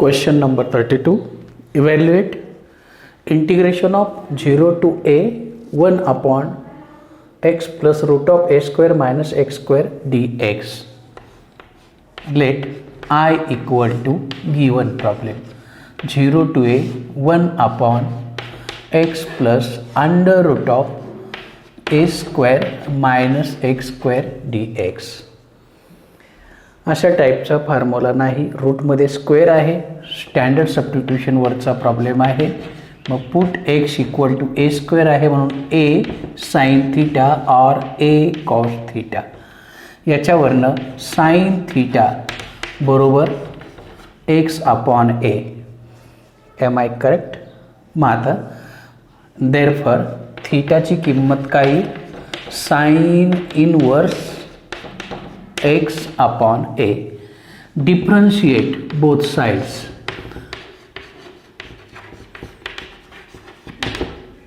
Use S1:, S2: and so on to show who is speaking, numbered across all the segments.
S1: Question number 32. Evaluate integration of 0 to a 1 upon x plus root of a square minus x square dx. Let I equal to given problem 0 to a 1 upon x plus under root of a square minus x square dx. अशा टाईपचा formula नाही, रूटमध्ये square आहे, standard सबस्टिट्यूशनवरचा problem आहे. मग put x equal to a square आहे म्हणून ए साइन थीटा और ए कॉस थीटा, याच्यावरनं साइन थीटा बरोबर x upon a. Am I correct? मग आता देअरफॉर थीटाची किंमत काय? Sine inverse x upon a. Differentiate both sides.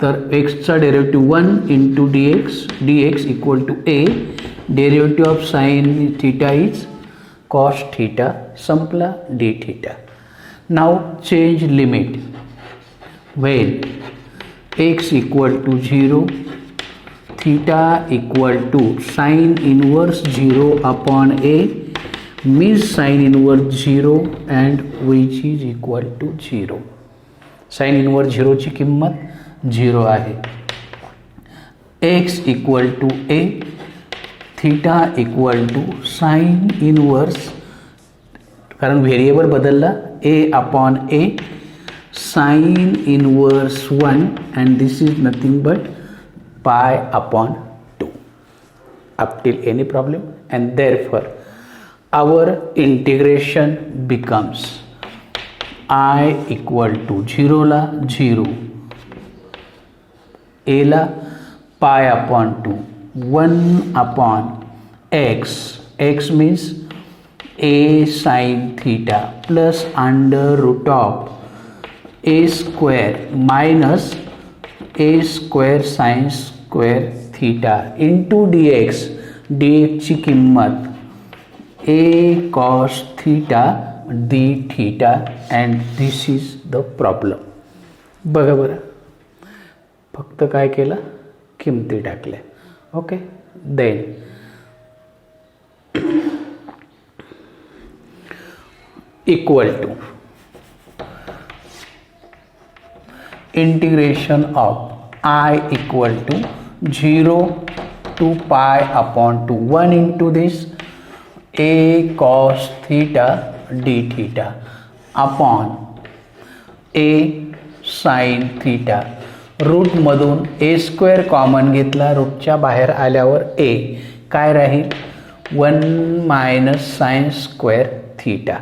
S1: तर x चा derivative 1 into dx equal to a. Derivative of sine theta is cos theta. संपला d theta. Now change limit when x equal to 0, theta equal to sin inverse 0 upon a means sin inverse 0 and which is equal to 0. sin inverse 0 ची किंमत 0 आहे. x equal to a, theta equal to sin inverse, कारण variable बदलला, a upon a sin inverse 1 and this is nothing but pi upon 2. Up till any problem, and therefore our integration becomes I equal to 0 ला 0, a ला pi upon 2, 1 upon x, x means a sin theta plus under root of a square minus a square sin square theta into dx. dx ची किंमत a cos theta d theta and this is the problem. बघा बरं, फक्त काय केलं? किमती टाकल्या. Okay, then equal to integration of I equal to 0 to pi upon 2, 1 into this a cos theta d theta upon a sin theta. रूटमधून a square common घेतला, रूटच्या बाहेर आल्यावर a काय राहील? 1 minus sine square theta.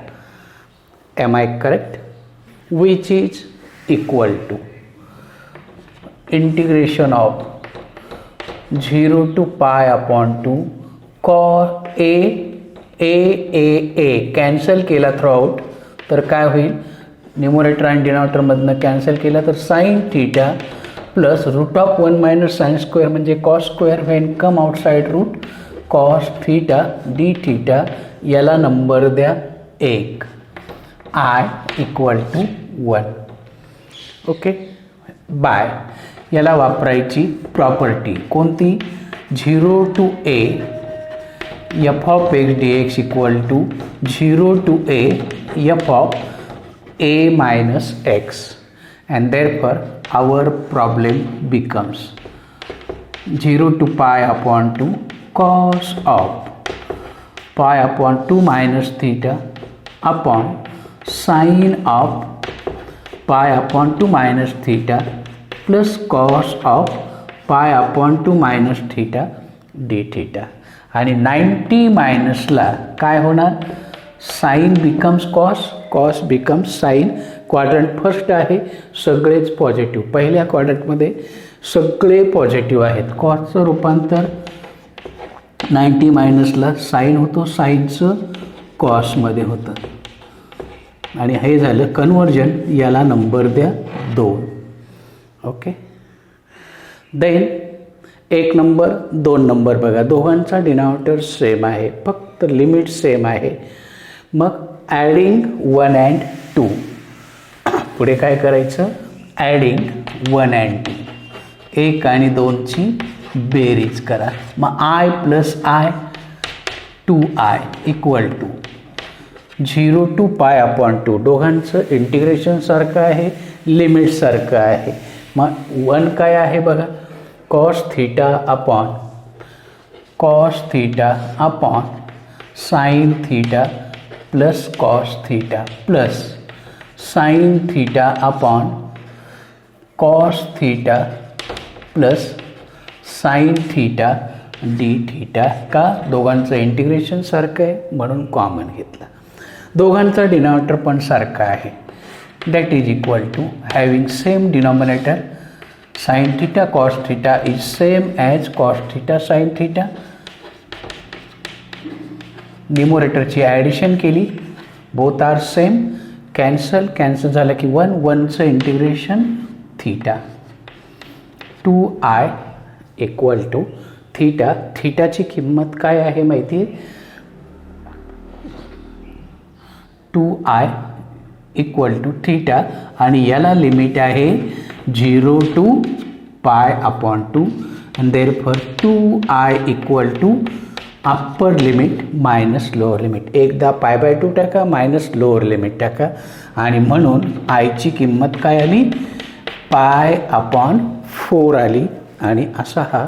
S1: Am I correct? Which is equal to integration of 0 to pi upon 2 cos a cancel केला throughout, तर काय होईल? न्यूमरेटर आणि डिनॉमिनेटरमधनं कॅन्सल केला तर sine theta plus root of 1 minus sine square म्हणजे cos square. When come outside root cos theta d theta, याला नंबर द्या 1, I equal to 1. Okay, by याला वापरायची प्रॉपर्टी कोणती? 0 to a f of x dx equal to 0 to a f of a minus x, and therefore our problem becomes 0 to pi upon 2 cos of pi upon 2 minus theta upon sin of pi upon 2 minus theta plus cos of pi upon 2 minus theta d theta. आणि 90 मायनसला काय होणार? Sine becomes cos, cos becomes sine. Quadrant first आहे, सगळेच positive. पहिल्या क्वाड्रंटमध्ये सगळे positive आहेत. कॉसचं रूपांतर 90 मायनसला साइन होतो, साइनचं कॉसमध्ये होतं आणि हे झालं कन्वर्जन. याला नंबर द्या 2. ओके, देन 1 नंबर 2 नंबर बघा, दोघांचा डिनॉमिनेटर सेम आहे, फक्त लिमिट सेम आहे. मग ॲडिंग 1 and 2 पुढे काय करायचं, ॲडिंग 1 and 2, 1 आणि 2ची बेरीज करा. मग I plus I 2I equal to 0 to π/2. दोघांचं इंटिग्रेशन सारखं आहे, लिमिट सारखं आहे. मग 1 काय आहे बघा, cos theta upon sine theta plus cos theta plus sine theta upon cos theta plus sine theta d theta. का, दोघांचं इंटिग्रेशन सारखं आहे म्हणून कॉमन घेतलं. दोघांचा डिनॉमिनेटर पण सारखा आहे. That is equal to having same denominator sine theta cos theta is same as cos theta sine theta. न्यूमरेटरची ॲडिशन केली, बोथ आर सेम, कॅन्सल झालं की 1चं integration theta 2I equal to थीटाची किंमत काय आहे माहिती आहे, 2I इक्वल टू थीटा आणि याला लिमिट आहे 0 to π/2 and therefore 2I equal to upper limit minus lower limit. एकदा π/2 टाका मायनस लोअर लिमिट टाका आणि म्हणून आयची किंमत काय आली, π/4 आली. आणि असा हा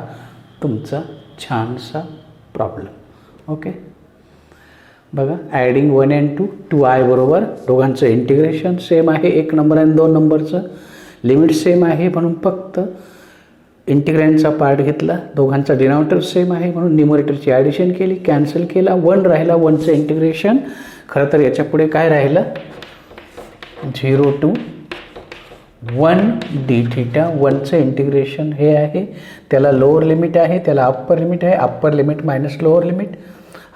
S1: तुमचा छानसा प्रॉब्लेम. ओके, बघा, ॲडिंग 1 and 2, 2I बरोबर दोघांचं इंटिग्रेशन सेम आहे, 1 नंबर आणि 2 नंबरचं लिमिट सेम आहे म्हणून फक्त इंटिग्रँडचा पार्ट घेतला. दोघांचा डिनॉमिनेटर सेम आहे म्हणून न्यूमरेटरची ॲडिशन केली, कॅन्सल केला, 1 राहिला, 1चं इंटिग्रेशन. खरं तर याच्या पुढे काय राहिलं, 0 to 1 डी थीटा. 1चं इंटिग्रेशन हे आहे, त्याला लोअर लिमिट आहे, त्याला अप्पर लिमिट आहे, upper limit minus lower limit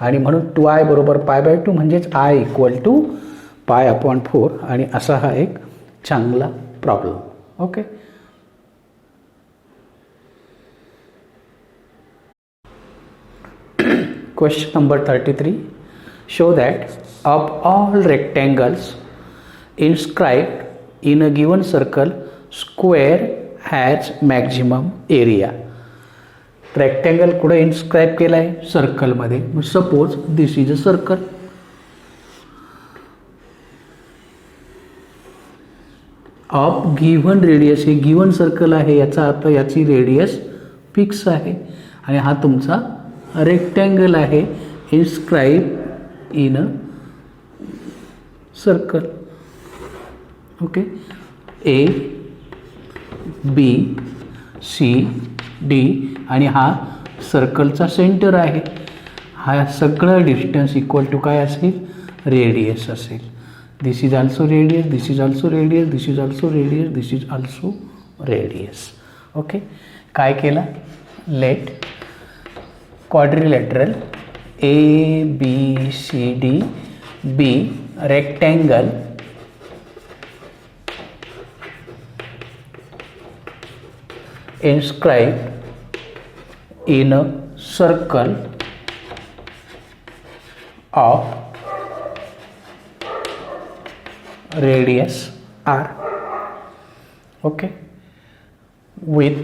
S1: आणि म्हणून 2I बरोबर π/2 म्हणजेच I इक्वल टू π/4. आणि असा हा एक चांगला problem. Okay, question number 33. Show that of all rectangles inscribed in a given circle, square has maximum area. Rectangle कुठे इन्स्क्राईब केला आहे, सर्कलमध्ये. Suppose this is a circle. Of given radius, हे गिव्हन सर्कल आहे, याचा अर्थ याची रेडियस फिक्स आहे आणि हा तुमचा रेक्टँगल आहे inscribe in a circle. Okay, A B C D आणि हा सर्कलचा सेंटर आहे. हा सगळं डिस्टन्स इक्वल टू काय असेल, रेडियस असेल. This is also radius, this is also radius, this is also radius, this is also radius. Okay, काय केलं, let quadrilateral ABCD be rectangle inscribed in a circle of radius R. Okay, with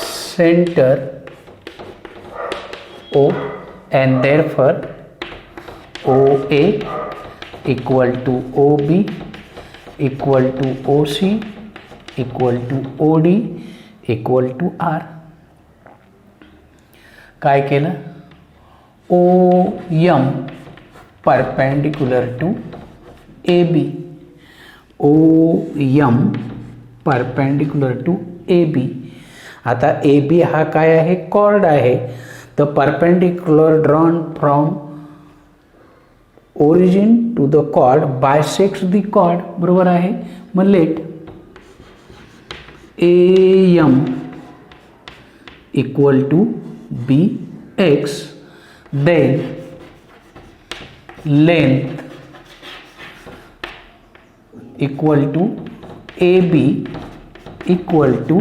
S1: center O and therefore OA equal to OB equal to OC equal to OD equal to R. काय केलं, OM perpendicular to AB, OM perpendicular to AB. आता AB हा काय आहे, cord आहे. The perpendicular drawn from origin to the chord bisects the chord. बरोबर आहे. मग late AM equal to BX, then length equal to AB equal to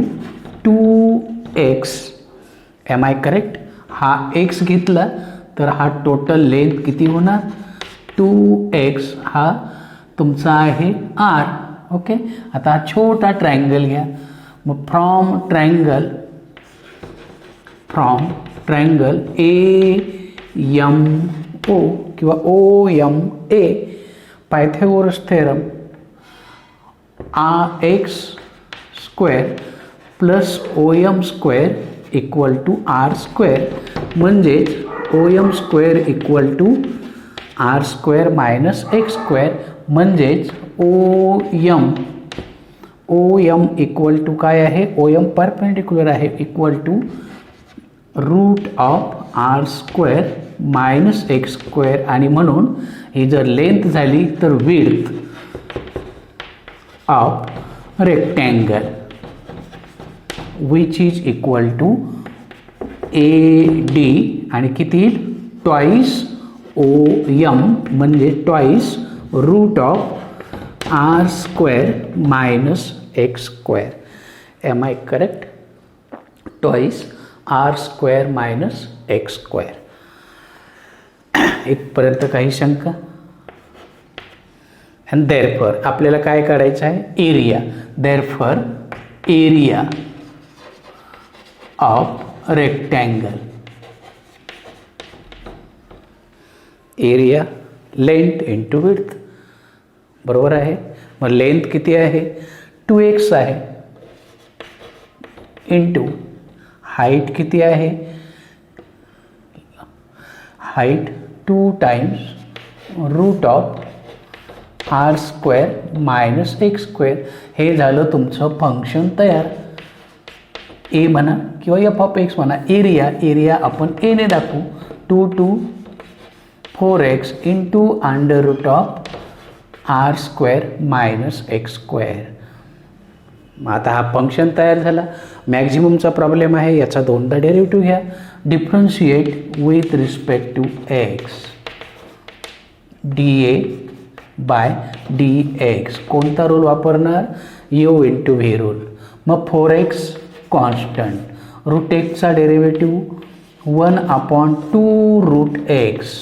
S1: 2x. Am I correct? हा x घेतला तर हा टोटल लेंथ किती होणार, 2x. हा तुमचा आहे आर. ओके, आता हा छोटा ट्रायंगल घ्या. मग from triangle A M O किंवा O M A, Pythagoras theorem, x square plus O M square equal to r square, म्हणजेच O M square equal to r square minus x square, म्हणजेच O M equal to काय आहे, O M perpendicular आहे, equal to root of R square minus x square. आणि म्हणून ही जर length झाली तर width of rectangle which is equal to A D, आणि किती ट्वाईस ओ एम म्हणजे twice root of R square minus x square. Am I correct? Twice R square minus x square. इथपर्यंत काही शंका? अँड देअरफॉर आपल्याला काय काढायचं आहे, area. Therefore area of rectangle, area length into width, बरोबर आहे. मग लेंथ किती आहे, 2x आहे, इंटू हाईट किती आहे, height 2 times root of R square minus x square. हे झालं तुमचं फंक्शन तयार. ए म्हणा किंवा एफ ऑफ एक्स म्हणा. एरिया आपण ए ने दाखवू. 2 to 4x into under root of R square minus x square. आता हा फंक्शन तयार झाला. मॅक्झिममचा प्रॉब्लेम आहे, याचा दोनदा डेरिव्हेटिव्ह घ्या. Differentiate with respect to x, d A by D x. कोणता रूल वापरणार, यू इंटू व्ही रूल. मग 4x कॉन्स्टंट, रूट एक्सचा डेरिव्हेटिव्ह 1/2 रूट एक्स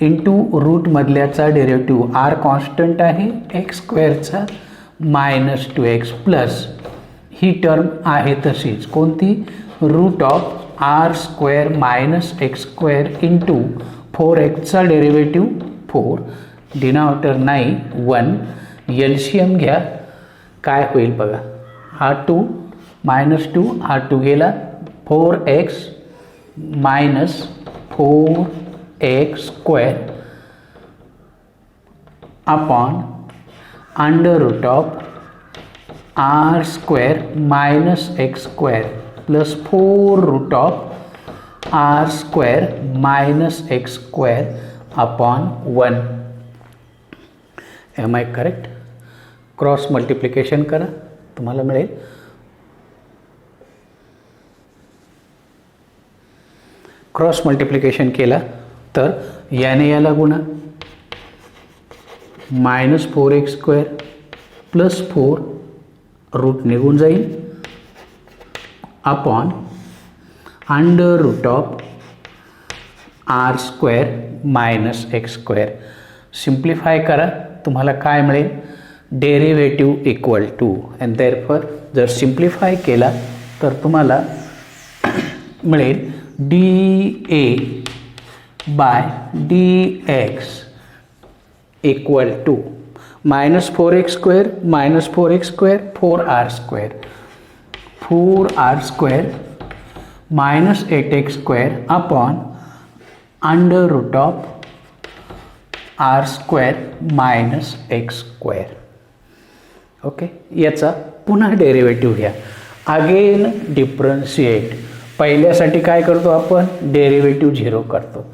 S1: इंटू रूटमधल्याचा डेरिव्हेटिव्ह आर कॉन्स्टंट आहे एक्स स्क्वेअरचा मायनस 2x प्लस ही टर्म आहे तशीच कोणती, root of R square minus x square into 4xचा डेरिव्हेटिव्ह 4, डिनॉमिनेटर 9 1, एलसीएम घ्या. काय होईल बघा, हा 2 मायनस 2 हा 2 गेला, 4x minus 4x square upon under root of R square minus x square plus 4 root of R square minus x square upon 1. Am I correct? Cross multiplication करा, तुम्हाला मिळेल क्रॉस मल्टिप्लिकेशन केला तर याने याला गुणा, minus 4x square plus 4 root निघून जाईल upon under root of R square minus x square. Simplify करा, तुम्हाला काय मिळेल, derivative equal to. And therefore जर सिम्प्लिफाय केला तर तुम्हाला मिळेल D A by D X equal to minus 4x square minus 4x square 4r square, 4r square minus 8x square upon under root of R square minus x square. Okay, याचा पुन्हा derivative घ्या. Again differentiate. पहिल्यासाठी काय करतो आपण, derivative 0 करतो.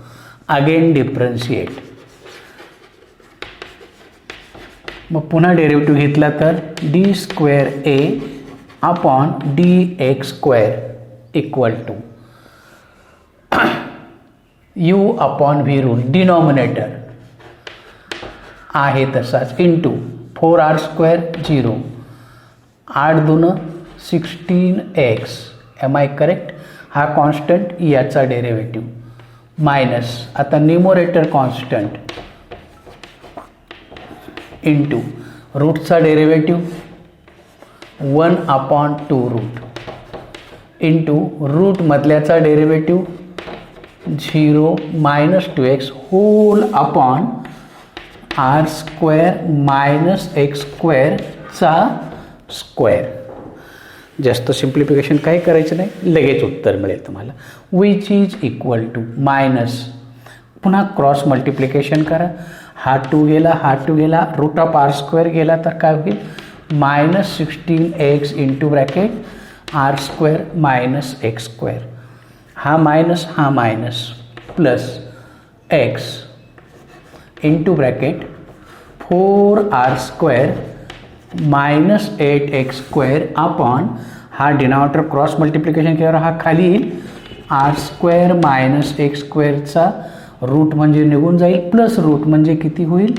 S1: Again differentiate. मग पुन्हा derivative घेतला तर d square a upon d x square equal to u upon v rule. Denominator आहे तसाच इंटू 4r स्क्वेअर 0, 8 दून 16x. Am I correct? हा कॉन्स्टंट, याचा डेरिव्हेटिव्ह मायनस, आता न्यूमरेटर कॉन्स्टंट इंटू रूटचा डेरिव्हेटिव्ह 1/2 रूट इंटू रूटमधल्याचा derivative 0 - 2x whole upon r² - x² चा square. जास्त सिम्प्लिफिकेशन काही करायचं नाही, लगेच उत्तर मिळेल तुम्हाला. Which is equal to minus, पुन्हा क्रॉस मल्टिप्लिकेशन करा. हा 2 गेला, हा 2 गेला, √r² गेला तर काय होईल -16x into bracket r² - x². हा minus plus x into bracket 4r² - 8x² upon हा डिनॉमिनेटर क्रॉस मल्टिप्लिकेशन केल्यावर हा खाली येईल r² - x² चा रूट म्हणजे निघून जाईल, प्लस रूट म्हणजे किती होईल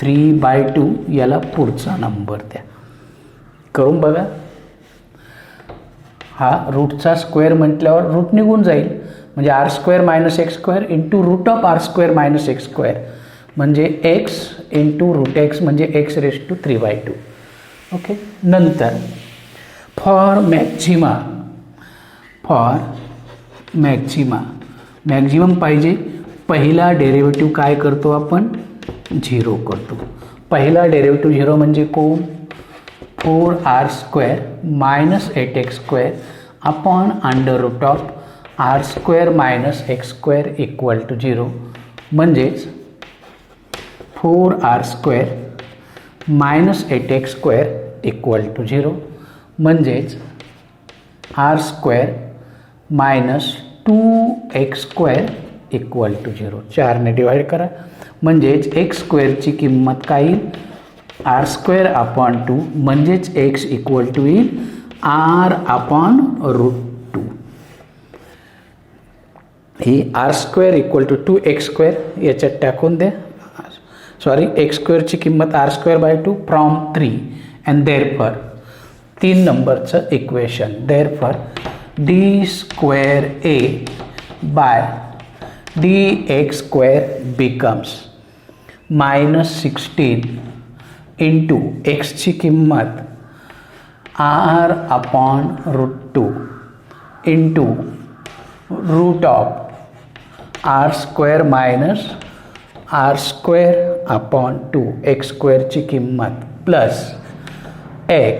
S1: 3/2. याला पुढचा नंबर द्या, करून बघा. हा रूटचा स्क्वेअर म्हटल्यावर रूट निघून जाईल, म्हणजे r² - x² into √r² - x² म्हणजे x इंटू √x म्हणजे x⁻³ ओके. नंतर फॉर मॅक्झिमम पाहिजे, पहिला डेरिव्हेटिव्ह काय करतो आपण 0 करतो. पहिला डेरिव्हेटिव्ह 0 म्हणजे कोण 4r² - 8x² upon √r² - x² equal to 0 म्हणजेच 4r² - 8x² इक्वल टू 0 म्हणजेच r² - 2x² equal to 0. 4ने divide करा म्हणजेच x² ची किंमत काय येईल r²/2 म्हणजेच x इक्वल टू येईल r/√2. He r² equal to 2x² याच्यात टाकून द्या. सॉरी, x² ची किंमत r²/2 फ्रॉम 3 अँड देअरफॉर 3 नंबरचं equation. Therefore d² by dx² becomes -16 into एक्सची किंमत r/√2 इंटू √r² - x² ची किंमत plus x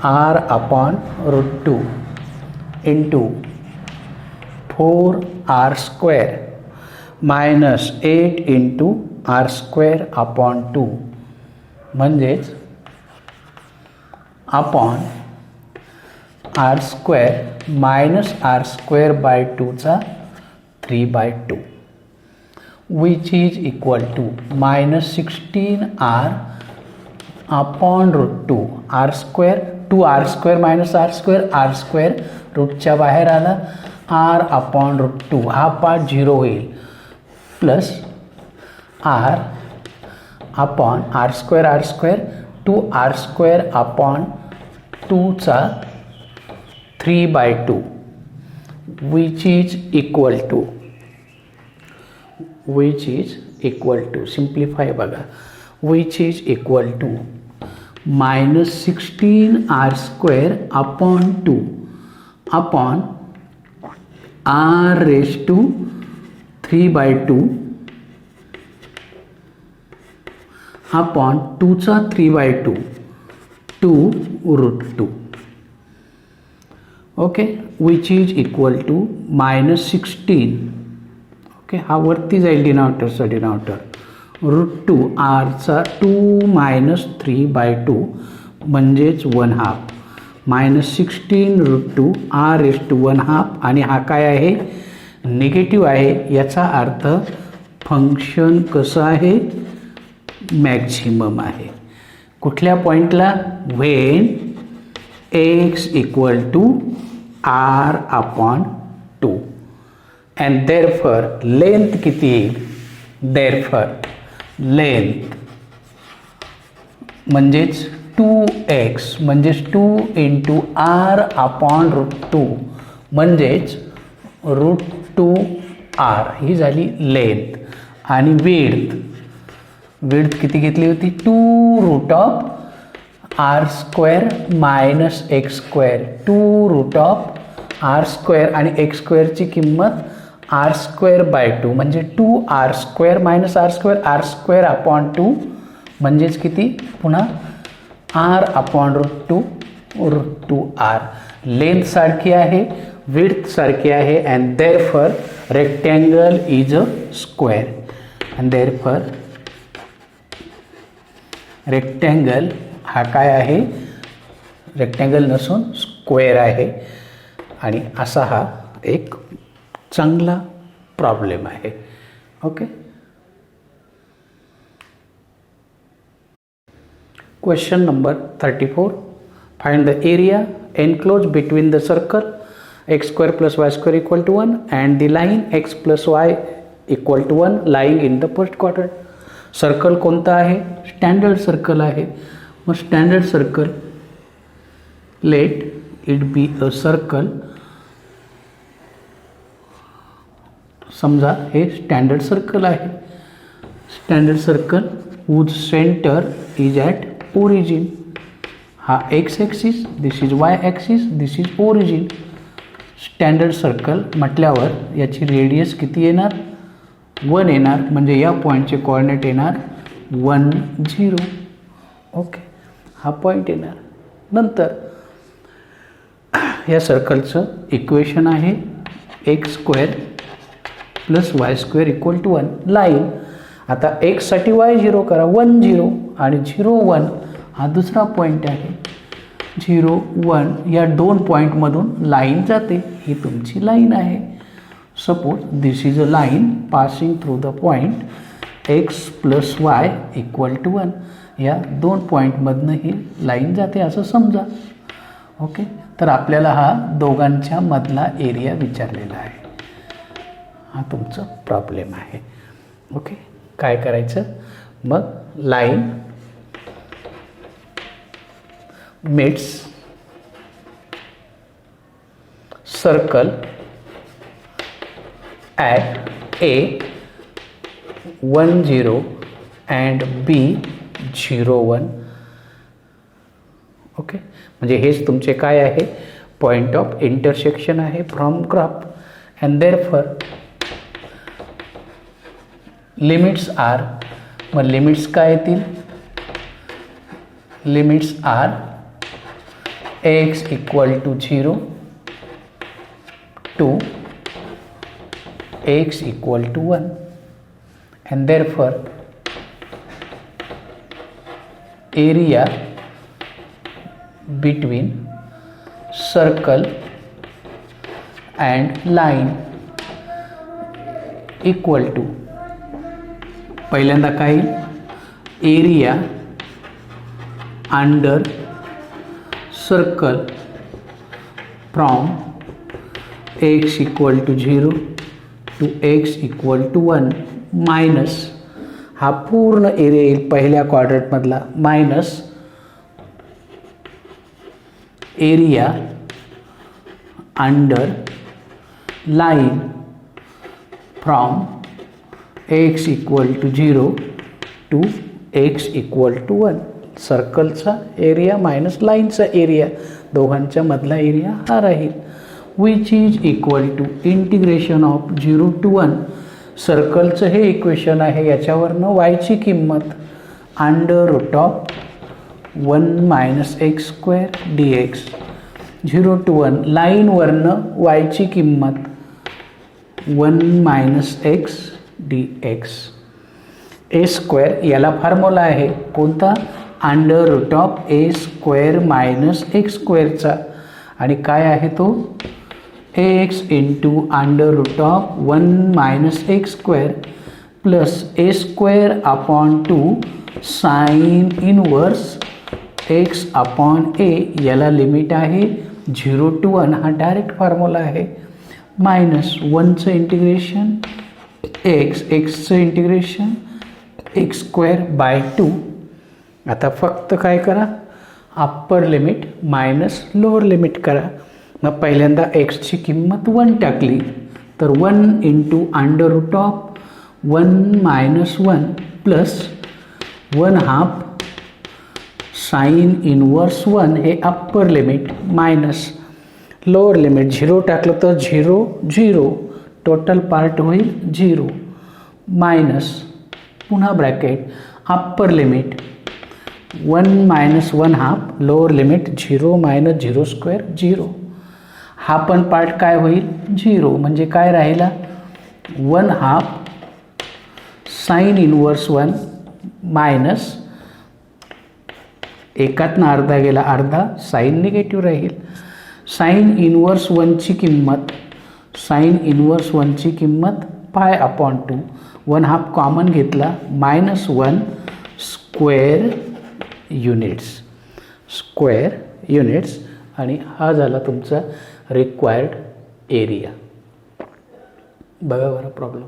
S1: r/√2 into 4r² - 8 into r²/2 म्हणजेच अपॉन r² - r²/2 चा 3/2 which is equal to -16r/√2 r², 2r² - r² रूटच्या बाहेर आला, r/√2 हा पार्ट 0 होईल, प्लस r/r², 2r²/2 चा 3/2 which is equal to simplify बघा, which is equal to -16r²/2 upon r⁻³ upon 2 चा 3/2 2√2 okay, which is equal to -16 okay. हा वरती जाईल डिनॉमिनेटर √2 r चा 2 - 3/2 म्हणजेच 1/2 -16√2 r⁻⁴ आणि हा काय आहे निगेटिव्ह आहे, याचा अर्थ फंक्शन कसं आहे मॅक्झिमम आहे. कुठल्या पॉईंटला when x equal to r/2 and therefore length किती येईल, देअरफॉर लेंथ म्हणजेच 2x म्हणजेच 2 इंटू r/√2 म्हणजेच √2r ही झाली लेंथ आणि विड्थ विड्थ किती घेतली होती 2√r² minus x square 2√r² आणि एक्स स्क्वेअरची किंमत r²/2 म्हणजे 2r² मायनस r² r²/2 म्हणजेच किती पुन्हा r/√2√2r. लेंथ सारखी आहे, विड्थ सारखी आहे and therefore rectangle is a square and therefore rectangle हा काय आहे, रेक्टँगल नसून स्क्वेअर आहे आणि असा हा एक चांगला प्रॉब्लेम आहे. Okay. Question number 34. Find the area enclosed between the circle x² plus y² equal to 1 and the line x plus y equal to 1 lying in the first quadrant. Circle कोणता आहे, standard circle आहे. मग standard circle, let it be a circle. समजा हे standard circle आहे. Standard circle whose center is at origin. हा x axis, this is why axis, this is origin. Standard circle म्हटल्यावर याची रेडियस किती येणार 1 येणार म्हणजे या पॉईंटचे कोऑर्डिनेट येणार 1 0. ओके, हा पॉईंट येणार. नंतर या सर्कलचं इक्वेशन आहे x² plus y² equal to 1 line. आता एक्ससाठी y0 करा 1 0 आणि 0 1 हा दुसरा पॉईंट आहे. 0 1 या दोन पॉईंटमधून लाईन जाते, ही तुमची लाईन आहे. Suppose this is a line passing through the point x plus Y equal to 1. या दोन पॉईंटमधनं ही लाईन जाते असं समजा. ओके, तर आपल्याला हा दोघांच्या मधला एरिया विचारलेला आहे. हा तुमचा प्रॉब्लेम आहे. ओके, काय करायचं मग, line meets circle at A 1 0 and B 0 1. Okay, म्हणजे हेच तुमचे काय आहे, पॉईंट ऑफ इंटरसेक्शन आहे from graph and therefore limits are. मग लिमिट्स काय येतील, limits are x equal to 0 to x equal to 1 and therefore area between circle and line equal to, पहिल्यांदा काय, area under circle from x equal to 0 to x equal to 1 minus हा पूर्ण area येईल पहिल्या क्वाड्रंटमधला minus area under line from x equal to 0 to x equal to 1. सर्कलचा area minus लाईनचा area, दोघांच्या मधला एरिया हा राहील. Which is equal to integration of 0 to 1. सर्कलचं हे इक्वेशन आहे, याच्यावरनं वायची किंमत √1 मायनस x² dx. 0 टू 1 लाईनवरनं वायची किंमत 1 मायनस x dx. a² याला फॉर्म्युला आहे कोणता, √a² मायनस x²चा आणि काय आहे तो x into √1 minus x² plus a²/2 sine inverse x upon a. याला लिमिट आहे 0 टू 1, हा डायरेक्ट फॉर्म्युला आहे. मायनस 1चं इंटिग्रेशन एक्सचं इंटिग्रेशन x²/2. आता फक्त काय करा, upper limit minus lower limit करा. मग पहिल्यांदा एक्सची किंमत 1 टाकली तर 1 into √1 minus 1 plus 1/2 sine inverse 1 हे upper limit minus lower limit 0 टाकलं तर 0 0 टोटल पार्ट होईल 0 मायनस पुन्हा bracket upper limit 1 minus 1/2 lower limit 0 minus 0 square 0 हा पण पार्ट काय होईल 0 म्हणजे काय राहिला 1/2 साइन इनवर्स 1 मायनस एकातनं अर्धा गेला अर्धा साइन निगेटिव्ह राहील साइन इनवर्स 1ची किंमत π/2 1/2 कॉमन घेतला -1 स्क्वेअर युनिट्स आणि हा झाला तुमचा रिक्वायर्ड एरिया. बघा बरं प्रॉब्लेम.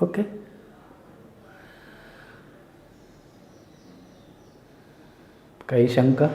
S1: ओके, काही शंका?